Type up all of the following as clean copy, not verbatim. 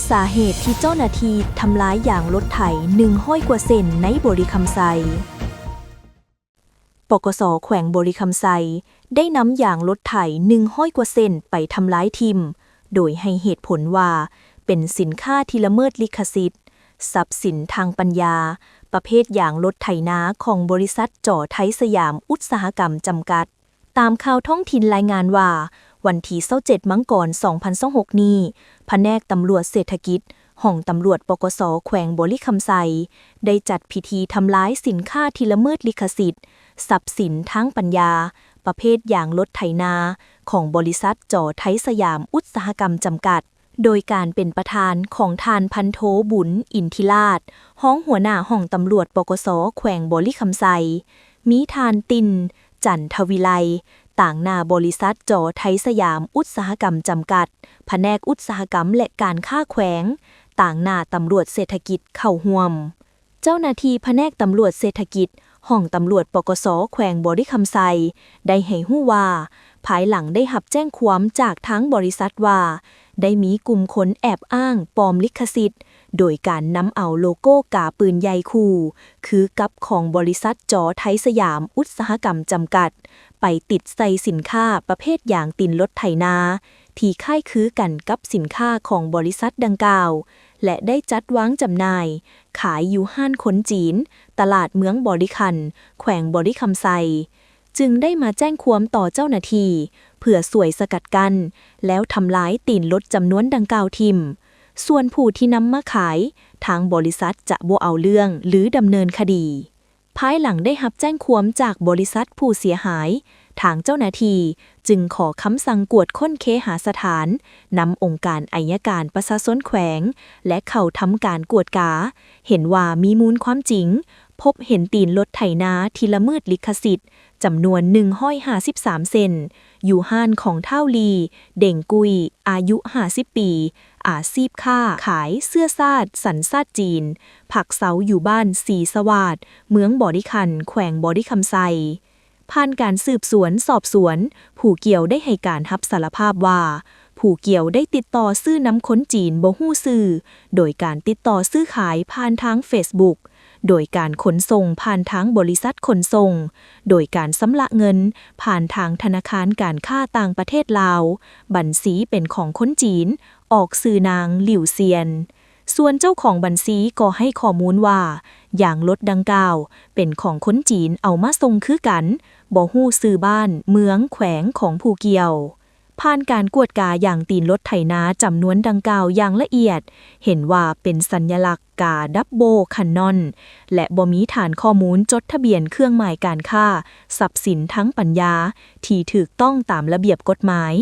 สาเหตุที่เจ้าหน้าที่ทำร้ายยางรถไถ100 กว่าเซนในบริคำไซปกส.แขวงบริคำไซได้นำยางรถไถ100 กว่าเซนไปทำร้ายทิ่มโดยให้เหตุผลว่าเป็นสินค้าที่ละเมิดลิขสิทธิ์ทรัพย์สินทางปัญญาประเภทยางรถไถนาของบริษัทจ่อไทยสยามอุตสาหกรรมจำกัดตามข่าวท้องถิ่นรายงานว่าวันที่27 มังกร 2026 นี้แผนกตำรวจเศรษฐกิจห้องตำรวจปกส.แขวงบริคำไซได้จัดพิธีทำลายสินค้าที่ละเมิดลิขสิทธิ์ทรัพย์สินทางปัญญาประเภทยางรถไถนาของบริษัทจ่อไทยสยามอุตสาหกรรมจำกัดโดยการเป็นประธานของทานพันโทบุญอินทิราชห้องหัวหน้าห้องตำรวจปกส.แขวงบริคำไซมีทานตินจันทวิไลต่างหน้าบริษัทจ่อไทยสยามอุตสาหกรรมจำกัดแผนกอุตสาหกรรมและการค้าแขวงต่างหน้าตำรวจเศรษฐกิจเข้าร่วมเจ้าหน้าที่แผนกตำรวจเศรษฐกิจห้องตำรวจปกส.แขวงบริคำไซได้ให้ฮู้ว่าภายหลังได้รับแจ้งความจากทั้งบริษัทว่าได้มีกลุ่มคนแอบอ้างปลอมลิขสิทธิ์โดยการนำเอาโลโก้กาปืนใหญ่คู่คือกับของบริษัทจ่อไทยสยามอุตสาหกรรมจำกัดไปติดใส่สินค้าประเภทยางตินรถไถนาที่คล้ายคือกันกับสินค้าของบริษัทดังกล่าวและได้จัดวางจำหน่ายขายอยู่ห้านคนจีนตลาดเมืองบริคันแขวงบริคำไซจึงได้มาแจ้งความต่อเจ้าหน้าที่เพื่อสวยสกัดกั้นแล้วทำลายตีนรถจำนวนดังกล่าวทิ่มส่วนผู้ที่นำมาขายทางบริษัทจะบ่เอาเรื่องหรือดำเนินคดีภายหลังได้รับแจ้งความจากบริษัทผู้เสียหายทางเจ้าหน้าที่จึงขอคำสั่งกวดค้นเคหสถานนำองค์การอัยการประชาชนแขวงและเข้าทำการกวดกาเห็นว่ามีมูลความจริงพบเห็นตีนรถไถนาที่ละเมิดลิขสิทธิ์จำนวน153 เซนอยู่ห้านของเท่าลีเด่งกุยอายุ50 ปีอาชีพค้าขายเสื้อซาดสัญชาติจีนผักเสาอยู่บ้านศรีสวัสดิ์เมืองบอดิคันแขวงบอดิคำไซผ่านการสืบสวนสอบสวนผู้เกี่ยวได้ให้การรับสารภาพว่าผู้เกี่ยวได้ติดต่อซื้อน้ำค้นจีนบ่ฮู้ซื่อโดยการติดต่อซื้อขายผ่านทาง Facebook โดยการขนส่งผ่านทางบริษัทขนส่งโดยการสำระเงินผ่านทางธนาคารการค้าต่างประเทศลาวบัญชีเป็นของคนจีนออกสื่อนางหลิวเซียนส่วนเจ้าของบัญชีก็ให้ข้อมูลว่าอย่างรถดังกล่าวเป็นของคนจีนเอามาส่งคือกันบ่ฮู้ชื่อบ้านเมืองแขวงของผู้เกี่ยวผ่านการกวดกาอย่างตีนรถไถนาจำนวนดังกล่าวอย่างละเอียดเห็นว่าเป็นสัญลักษณ์กาดับโบคันนอนและบ่มีฐานข้อมูลจดทะเบียนเครื่องหมายการค้าทรัพย์สินทั้งปัญญาที่ถูกต้องตามระเบียบกฎหมาย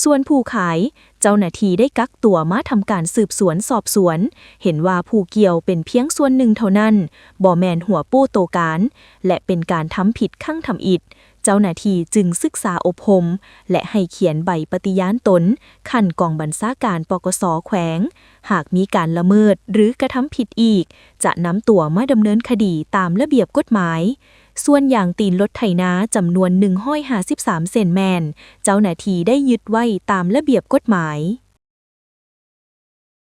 ส่วนผู้ขายเจ้าหน้าที่ได้กักตัวมาทำการสืบสวนสอบสวนเห็นว่าผู้เกี่ยวเป็นเพียงส่วนหนึ่งเท่านั้นบ่แม่นหัวปู้โตการและเป็นการทำผิดขั้งทำอิฐเจ้าหน้าที่จึงศึกษาอบรมและให้เขียนใบปฏิญาณตนขั้นกองบัญชาการปกส.แขวงหากมีการละเมิดหรือกระทำผิดอีกจะนำตัวมาดำเนินคดีตามระเบียบกฎหมายส่วนอย่างตีนรถไถนาจำนวน153 เซนแมนเจ้าหน้าที่ได้ยึดไว้ตามระเบียบกฎหมาย